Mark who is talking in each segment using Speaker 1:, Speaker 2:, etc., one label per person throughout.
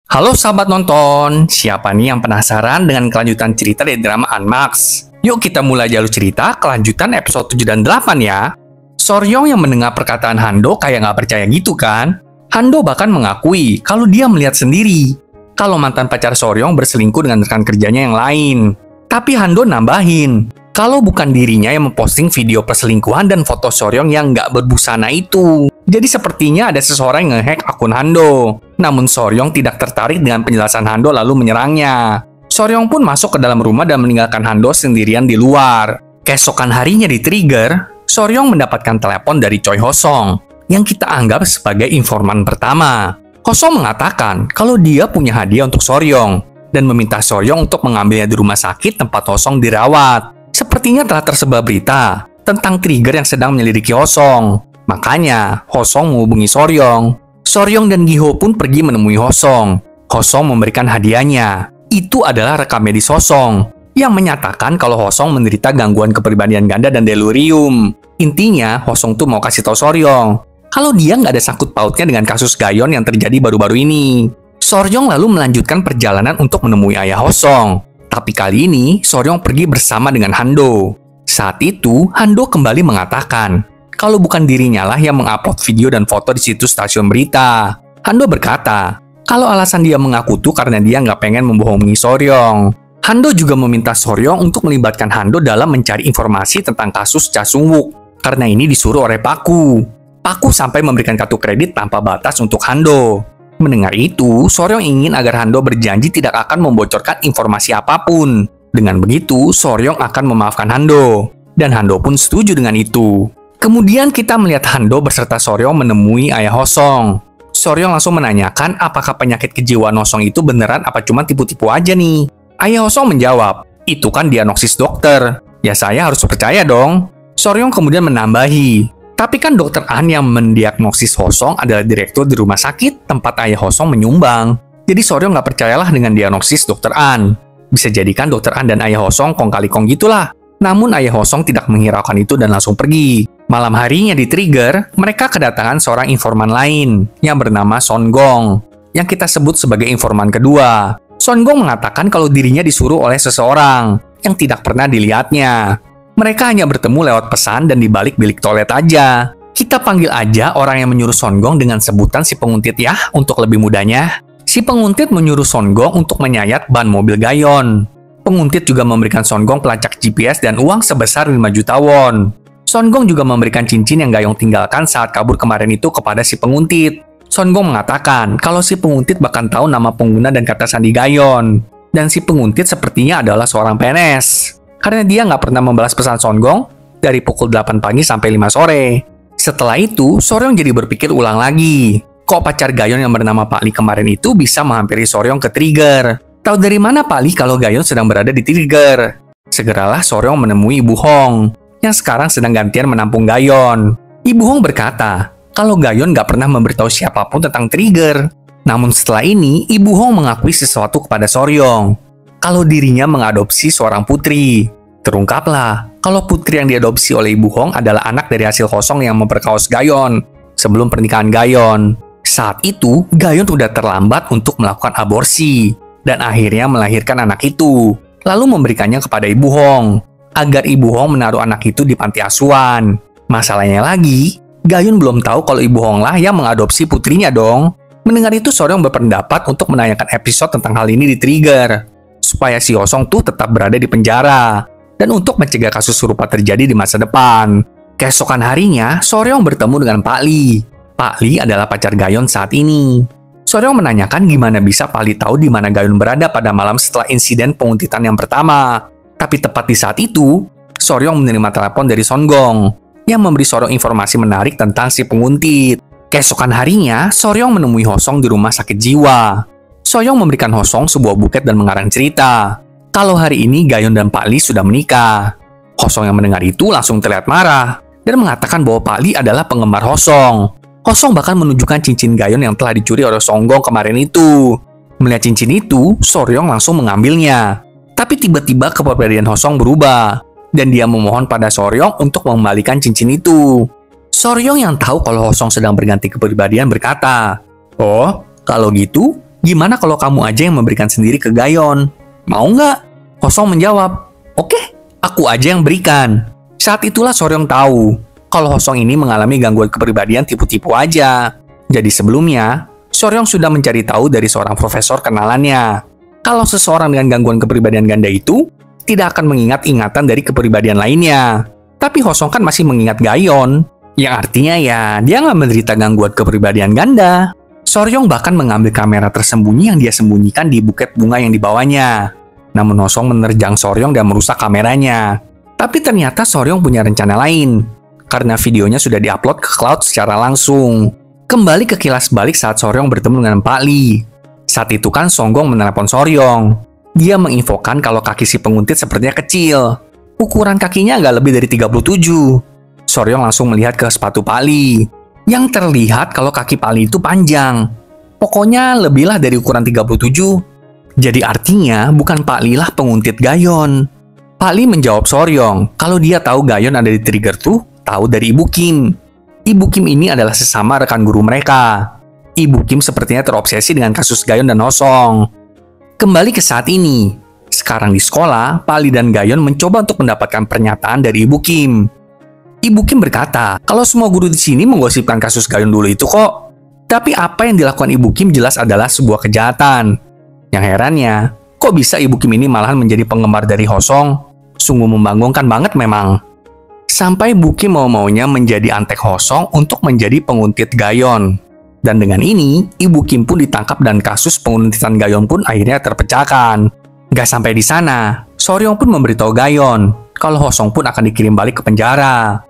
Speaker 1: Halo sahabat nonton, siapa nih yang penasaran dengan kelanjutan cerita dari drama Unmax? Yuk kita mulai jalur cerita kelanjutan episode 7 dan 8 ya. Soryong yang mendengar perkataan Hando kayak nggak percaya gitu kan? Hando bahkan mengakui kalau dia melihat sendiri kalau mantan pacar Soryong berselingkuh dengan rekan kerjanya yang lain. Tapi Hando nambahin kalau bukan dirinya yang memposting video perselingkuhan dan foto Soryong yang nggak berbusana itu. Jadi sepertinya ada seseorang yang nge-hack akun Hando. Namun Soryong tidak tertarik dengan penjelasan Hando lalu menyerangnya. Soryong pun masuk ke dalam rumah dan meninggalkan Hando sendirian di luar. Keesokan harinya di trigger, Soryong mendapatkan telepon dari Choi Hosong yang kita anggap sebagai informan pertama. Hosong mengatakan kalau dia punya hadiah untuk Soryong dan meminta Soryong untuk mengambilnya di rumah sakit tempat Hosong dirawat. Sepertinya telah tersebar berita tentang trigger yang sedang menyelidiki Hosong. Makanya, Hosong menghubungi Soryong. Soryong dan Giho pun pergi menemui Hosong. Hosong memberikan hadiahnya. Itu adalah rekam medis Hosong yang menyatakan kalau Hosong menderita gangguan kepribadian ganda dan delirium. Intinya, Hosong tuh mau kasih tahu Soryong kalau dia nggak ada sangkut pautnya dengan kasus Gayon yang terjadi baru-baru ini. Soryong lalu melanjutkan perjalanan untuk menemui ayah Hosong. Tapi kali ini, Soryong pergi bersama dengan Hando. Saat itu, Hando kembali mengatakan kalau bukan dirinya lah yang mengupload video dan foto di situs stasiun berita. Hando berkata, kalau alasan dia mengaku tuh karena dia nggak pengen membohongi Soryong. Hando juga meminta Soryong untuk melibatkan Hando dalam mencari informasi tentang kasus Cha Sung-wook. Karena ini disuruh oleh Paku. Paku sampai memberikan kartu kredit tanpa batas untuk Hando. Mendengar itu, Soryong ingin agar Hando berjanji tidak akan membocorkan informasi apapun. Dengan begitu, Soryong akan memaafkan Hando. Dan Hando pun setuju dengan itu. Kemudian kita melihat Hando beserta Soryong menemui ayah Hosong. Soryong langsung menanyakan apakah penyakit kejiwaan Hosong itu beneran apa cuma tipu-tipu aja nih. Ayah Hosong menjawab, itu kan diagnosis dokter. Ya saya harus percaya dong. Soryong kemudian menambahi, tapi kan dokter An yang mendiagnosis Hosong adalah direktur di rumah sakit tempat ayah Hosong menyumbang. Jadi Soryong nggak percayalah dengan diagnosis dokter An. Bisa jadikan dokter An dan ayah Hosong kong kali kong gitulah. Namun ayah Hosong tidak menghiraukan itu dan langsung pergi. Malam harinya di trigger, mereka kedatangan seorang informan lain yang bernama Son Gong, yang kita sebut sebagai informan kedua. Son Gong mengatakan kalau dirinya disuruh oleh seseorang yang tidak pernah dilihatnya. Mereka hanya bertemu lewat pesan dan di balik bilik toilet aja. Kita panggil aja orang yang menyuruh Son Gong dengan sebutan si penguntit ya, untuk lebih mudahnya. Si penguntit menyuruh Son Gong untuk menyayat ban mobil Gayon. Penguntit juga memberikan Son Gong pelacak GPS dan uang sebesar 5 juta won. Son Gong juga memberikan cincin yang Gayong tinggalkan saat kabur kemarin itu kepada si penguntit. Son Gong mengatakan kalau si penguntit bahkan tahu nama pengguna dan kata sandi Gayon. Dan si penguntit sepertinya adalah seorang PNS. Karena dia nggak pernah membalas pesan Son Gong dari pukul 8 pagi sampai 5 sore. Setelah itu, Soryong jadi berpikir ulang lagi. Kok pacar Gayon yang bernama Pak Lee kemarin itu bisa menghampiri Soryong ke trigger? Tahu dari mana Pak Lee kalau Gayon sedang berada di trigger? Segeralah Soryong menemui Ibu Hong yang sekarang sedang gantian menampung Gayon. Ibu Hong berkata, kalau Gayon gak pernah memberitahu siapapun tentang trigger. Namun setelah ini, Ibu Hong mengakui sesuatu kepada Soryong. Kalau dirinya mengadopsi seorang putri. Terungkaplah, kalau putri yang diadopsi oleh Ibu Hong adalah anak dari hasil Hosong yang memperkaos Gayon sebelum pernikahan Gayon. Saat itu, Gayon sudah terlambat untuk melakukan aborsi dan akhirnya melahirkan anak itu, lalu memberikannya kepada Ibu Hong agar Ibu Hong menaruh anak itu di panti asuhan. Masalahnya lagi, Gayon belum tahu kalau Ibu Hong lah yang mengadopsi putrinya dong. Mendengar itu, Soryong berpendapat untuk menanyakan episode tentang hal ini di trigger, supaya si Hosong tuh tetap berada di penjara, dan untuk mencegah kasus serupa terjadi di masa depan. Keesokan harinya, Soryong bertemu dengan Pak Lee. Pak Lee adalah pacar Gayon saat ini. Soryong menanyakan gimana bisa Pak Lee tahu di mana Gayon berada pada malam setelah insiden penguntitan yang pertama. Tapi tepat di saat itu, Soryong menerima telepon dari Son Gong yang memberi Soryong informasi menarik tentang si penguntit. Keesokan harinya, Soryong menemui Hosong di rumah sakit jiwa. Soryong memberikan Hosong sebuah buket dan mengarang cerita kalau hari ini Gayon dan Pak Lee sudah menikah. Hosong yang mendengar itu langsung terlihat marah dan mengatakan bahwa Pak Lee adalah penggemar Hosong. Hosong bahkan menunjukkan cincin Gayon yang telah dicuri oleh Son Gong kemarin itu. Melihat cincin itu, Soryong langsung mengambilnya. Tapi tiba-tiba kepribadian Hosong berubah, dan dia memohon pada Soryong untuk mengembalikan cincin itu. Soryong yang tahu kalau Hosong sedang berganti kepribadian berkata, "Oh, kalau gitu, Gimana kalau kamu aja yang memberikan sendiri ke Gayon? Mau nggak? Hosong menjawab, oke, aku aja yang berikan. Saat itulah Soryong tahu kalau Hosong ini mengalami gangguan kepribadian tipu-tipu aja. Jadi sebelumnya, Soryong sudah mencari tahu dari seorang profesor kenalannya kalau seseorang dengan gangguan kepribadian ganda itu tidak akan mengingat ingatan dari kepribadian lainnya. Tapi Hosong kan masih mengingat Gayon, yang artinya ya dia nggak menderita gangguan kepribadian ganda. Soryong bahkan mengambil kamera tersembunyi yang dia sembunyikan di buket bunga yang dibawanya. Namun Hosong menerjang Soryong dan merusak kameranya. Tapi ternyata Soryong punya rencana lain, karena videonya sudah diupload ke cloud secara langsung. Kembali ke kilas balik saat Soryong bertemu dengan Pak Lee. Saat itu kan Songgong menelepon Soryong. Dia menginfokan kalau kaki si penguntit sepertinya kecil. Ukuran kakinya nggak lebih dari 37. Soryong langsung melihat ke sepatu Pak Lee. Yang terlihat kalau kaki Pak Lee itu panjang. Pokoknya lebihlah dari ukuran 37. Jadi artinya bukan Pak Lee lah penguntit Gayon. Pak Lee menjawab Soryong kalau dia tahu Gayon ada di trigger tuh, tahu dari Ibu Kim. Ibu Kim ini adalah sesama rekan guru mereka. Ibu Kim sepertinya terobsesi dengan kasus Gayon dan Hosong. Kembali ke saat ini. Sekarang di sekolah, Pak Lee dan Gayon mencoba untuk mendapatkan pernyataan dari Ibu Kim. Ibu Kim berkata, kalau semua guru di sini menggosipkan kasus Gayon dulu itu kok. Tapi apa yang dilakukan Ibu Kim jelas adalah sebuah kejahatan. Yang herannya, kok bisa Ibu Kim ini malahan menjadi penggemar dari Hosong? Sungguh membanggakan banget memang. Sampai Bu Kim mau-maunya menjadi antek Hosong untuk menjadi penguntit Gayon. Dan dengan ini, Ibu Kim pun ditangkap dan kasus penguntitan Gayon pun akhirnya terpecahkan. Gak sampai di sana, Soryong pun memberitahu Gayon kalau Hosong pun akan dikirim balik ke penjara.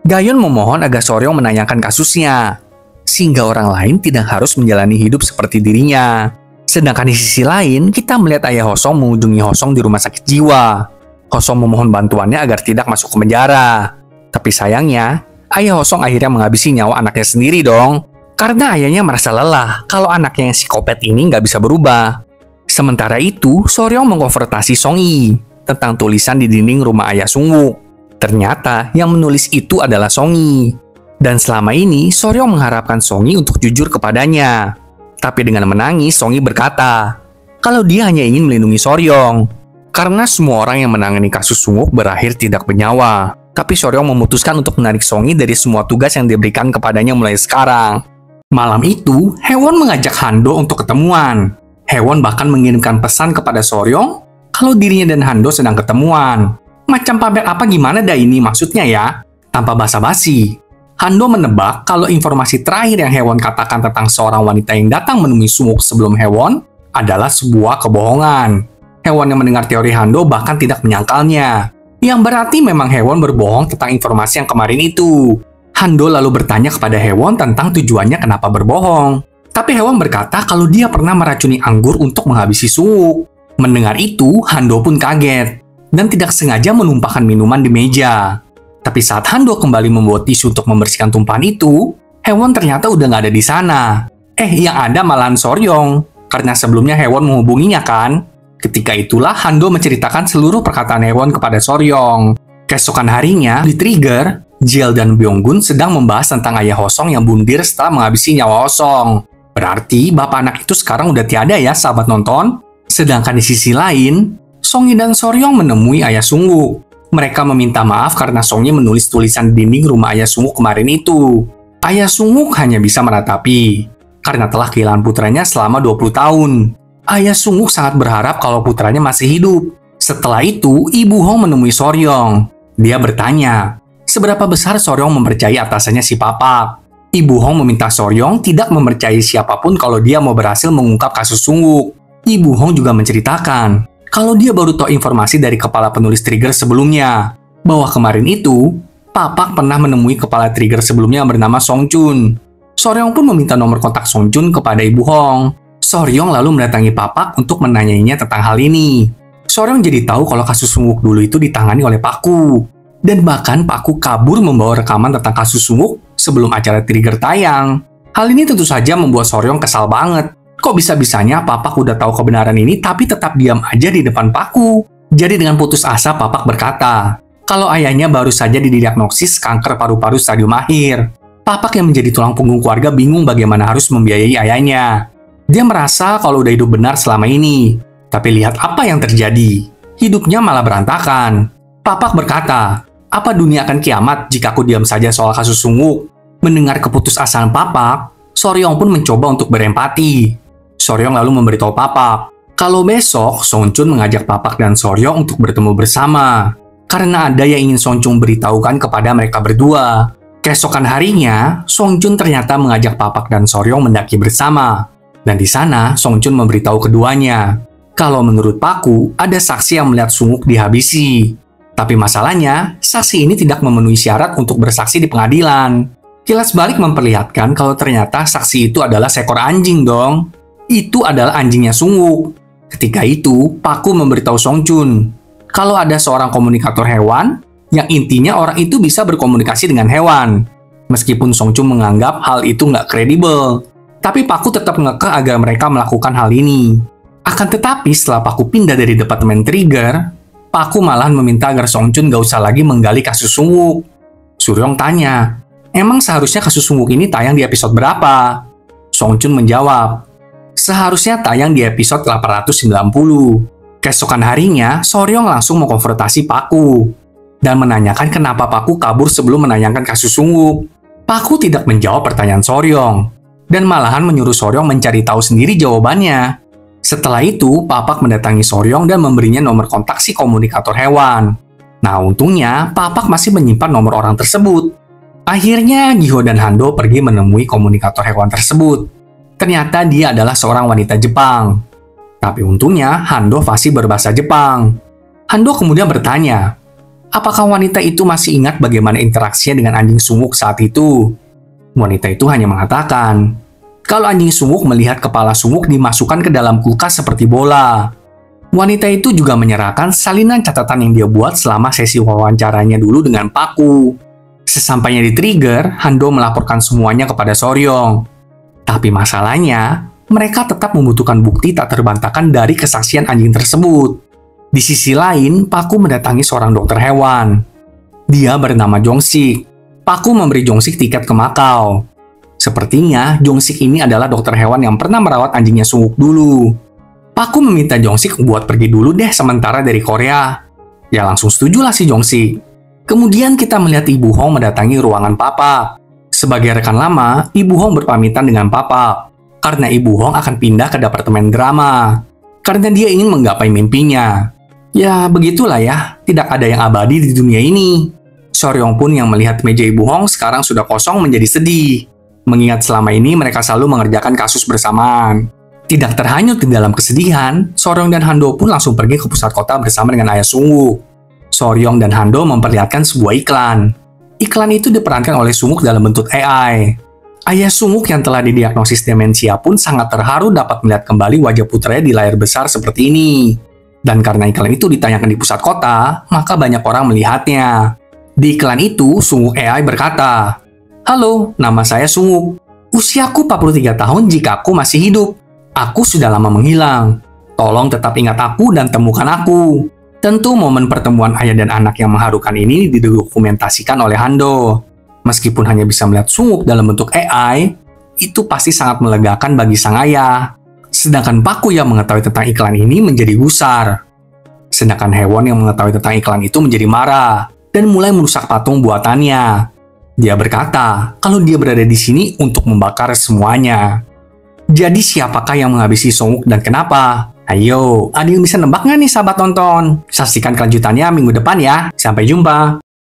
Speaker 1: Gayon memohon agar Soryong menanyakan kasusnya, sehingga orang lain tidak harus menjalani hidup seperti dirinya. Sedangkan di sisi lain, kita melihat ayah Hosong mengunjungi Hosong di rumah sakit jiwa. Hosong memohon bantuannya agar tidak masuk ke penjara. Tapi sayangnya, ayah Hosong akhirnya menghabisi nyawa anaknya sendiri dong. Karena ayahnya merasa lelah kalau anaknya yang psikopat ini nggak bisa berubah. Sementara itu, Soryong mengkonfrontasi Song Yi tentang tulisan di dinding rumah ayah Sungwook. Ternyata yang menulis itu adalah Song Yi. Dan selama ini, Soryong mengharapkan Song Yi untuk jujur kepadanya. Tapi dengan menangis, Song Yi berkata kalau dia hanya ingin melindungi Soryong. Karena semua orang yang menangani kasus Sungwook berakhir tidak bernyawa. Tapi Soryong memutuskan untuk menarik Song Yi dari semua tugas yang diberikan kepadanya mulai sekarang. Malam itu, Haewon mengajak Hando untuk ketemuan. Haewon bahkan mengirimkan pesan kepada Soryong kalau dirinya dan Hando sedang ketemuan. Macam pamer apa gimana dah ini maksudnya ya? Tanpa basa-basi. Hando menebak kalau informasi terakhir yang Haewon katakan tentang seorang wanita yang datang menemui Sungwook sebelum Haewon adalah sebuah kebohongan. Haewon yang mendengar teori Hando bahkan tidak menyangkalnya. Yang berarti memang Haewon berbohong tentang informasi yang kemarin itu. Hando lalu bertanya kepada Haewon tentang tujuannya kenapa berbohong. Tapi Haewon berkata kalau dia pernah meracuni anggur untuk menghabisi Sungwook. Mendengar itu, Hando pun kaget dan tidak sengaja menumpahkan minuman di meja. Tapi saat Hando kembali membawa tisu untuk membersihkan tumpahan itu, Haewon ternyata udah nggak ada di sana. Yang ada malahan Soryong, karena sebelumnya Haewon menghubunginya kan. Ketika itulah Hando menceritakan seluruh perkataan Haewon kepada Soryong. Keesokan harinya, di Trigger, Jil dan Byung-gun sedang membahas tentang ayah Hosong yang bundir setelah menghabisi nyawa Hosong. Berarti bapak anak itu sekarang udah tiada ya sahabat nonton. Sedangkan di sisi lain, Song Yi dan Soryong menemui ayah Sungwook. Mereka meminta maaf karena Song Yi menulis tulisan di dinding rumah ayah Sungwook kemarin itu. Ayah Sungwook hanya bisa meratapi, karena telah kehilangan putranya selama 20 tahun. Ayah Sungwook sangat berharap kalau putranya masih hidup. Setelah itu, Ibu Hong menemui Soryong. Dia bertanya, seberapa besar Soryong mempercayai atasannya si Papak. Ibu Hong meminta Soryong tidak mempercayai siapapun kalau dia mau berhasil mengungkap kasus Sungwook. Ibu Hong juga menceritakan kalau dia baru tahu informasi dari kepala penulis Trigger sebelumnya, bahwa kemarin itu, Papak pernah menemui kepala Trigger sebelumnya yang bernama Song Chun. Soryong pun meminta nomor kontak Song Chun kepada Ibu Hong. Soryong lalu mendatangi Papak untuk menanyainya tentang hal ini. Soryong jadi tahu kalau kasus Sungwook dulu itu ditangani oleh Paku. Dan bahkan Paku kabur membawa rekaman tentang kasus Sungwook sebelum acara Trigger tayang. Hal ini tentu saja membuat Soryong kesal banget. Kok bisa-bisanya Papak udah tahu kebenaran ini tapi tetap diam aja di depan Paku. Jadi dengan putus asa Papak berkata, kalau ayahnya baru saja didiagnosis kanker paru-paru stadium akhir. Papak yang menjadi tulang punggung keluarga bingung bagaimana harus membiayai ayahnya. Dia merasa kalau udah hidup benar selama ini. Tapi lihat apa yang terjadi. Hidupnya malah berantakan. Papak berkata, apa dunia akan kiamat jika aku diam saja soal kasus Sungwook? Mendengar keputusasaan Papak, Soryong pun mencoba untuk berempati. Soryong lalu memberitahu Papak, kalau besok Songchun mengajak Papak dan Soryong untuk bertemu bersama. Karena ada yang ingin Songchun beritahukan kepada mereka berdua. Keesokan harinya, Songchun ternyata mengajak Papak dan Soryong mendaki bersama. Dan di sana, Songchun memberitahu keduanya, kalau menurut Paku, ada saksi yang melihat Sungwook dihabisi. Tapi masalahnya, saksi ini tidak memenuhi syarat untuk bersaksi di pengadilan. Kilas balik memperlihatkan kalau ternyata saksi itu adalah seekor anjing dong. Itu adalah anjingnya Sungwook. Ketika itu, Paku memberitahu Songchun, kalau ada seorang komunikator hewan, yang intinya orang itu bisa berkomunikasi dengan hewan. Meskipun Songchun menganggap hal itu nggak kredibel. Tapi Paku tetap ngekeh agar mereka melakukan hal ini. Akan tetapi setelah Paku pindah dari Departemen Trigger, Paku malahan meminta agar Songchun gak usah lagi menggali kasus Sungwook. Soryong tanya, emang seharusnya kasus Sungwook ini tayang di episode berapa? Songchun menjawab, seharusnya tayang di episode 890. Keesokan harinya, Soryong langsung mengkonfrontasi Paku dan menanyakan kenapa Paku kabur sebelum menanyakan kasus Sungwook. Paku tidak menjawab pertanyaan Soryong dan malahan menyuruh Soryong mencari tahu sendiri jawabannya. Setelah itu, Papak mendatangi Soryong dan memberinya nomor kontak si komunikator hewan. Nah, untungnya Papak masih menyimpan nomor orang tersebut. Akhirnya, Giho dan Hando pergi menemui komunikator hewan tersebut. Ternyata dia adalah seorang wanita Jepang. Tapi untungnya, Hando fasih berbahasa Jepang. Hando kemudian bertanya, apakah wanita itu masih ingat bagaimana interaksinya dengan anjing Sungwook saat itu? Wanita itu hanya mengatakan, kalau anjing Sungwook melihat kepala Sungwook dimasukkan ke dalam kulkas seperti bola. Wanita itu juga menyerahkan salinan catatan yang dia buat selama sesi wawancaranya dulu dengan Paku. Sesampainya di Trigger, Hando melaporkan semuanya kepada Soryong. Tapi masalahnya, mereka tetap membutuhkan bukti tak terbantahkan dari kesaksian anjing tersebut. Di sisi lain, Paku mendatangi seorang dokter hewan. Dia bernama Jongsik. Paku memberi Jongsik tiket ke Makau. Sepertinya, Jongsik ini adalah dokter hewan yang pernah merawat anjingnya Sungwook dulu. Paku meminta Jongsik buat pergi dulu deh sementara dari Korea. Ya langsung setujulah si Jongsik. Kemudian kita melihat Ibu Hong mendatangi ruangan Papak. Sebagai rekan lama, Ibu Hong berpamitan dengan Papak. Karena Ibu Hong akan pindah ke departemen drama. Karena dia ingin menggapai mimpinya. Ya begitulah ya, tidak ada yang abadi di dunia ini. Soryong pun yang melihat meja Ibu Hong sekarang sudah kosong menjadi sedih. Mengingat selama ini mereka selalu mengerjakan kasus bersamaan. Tidak terhanyut di dalam kesedihan, Soryong dan Hando pun langsung pergi ke pusat kota bersama dengan ayah Sungwook. Soryong dan Hando memperlihatkan sebuah iklan. Iklan itu diperankan oleh Sungwook dalam bentuk AI. Ayah Sungwook yang telah didiagnosis demensia pun sangat terharu dapat melihat kembali wajah putranya di layar besar seperti ini. Dan karena iklan itu ditayangkan di pusat kota, maka banyak orang melihatnya. Di iklan itu, Sungwook AI berkata, halo, nama saya Sungwook. Usiaku 43 tahun jika aku masih hidup. Aku sudah lama menghilang. Tolong tetap ingat aku dan temukan aku. Tentu momen pertemuan ayah dan anak yang mengharukan ini didokumentasikan oleh Hando. Meskipun hanya bisa melihat Sungwook dalam bentuk AI, itu pasti sangat melegakan bagi sang ayah. Sedangkan Paku yang mengetahui tentang iklan ini menjadi gusar. Sedangkan hewan yang mengetahui tentang iklan itu menjadi marah dan mulai merusak patung buatannya. Dia berkata kalau dia berada di sini untuk membakar semuanya. Jadi siapakah yang menghabisi Sungwook dan kenapa? Ayo, ada yang bisa nebak nggak nih sahabat nonton? Saksikan kelanjutannya minggu depan ya. Sampai jumpa.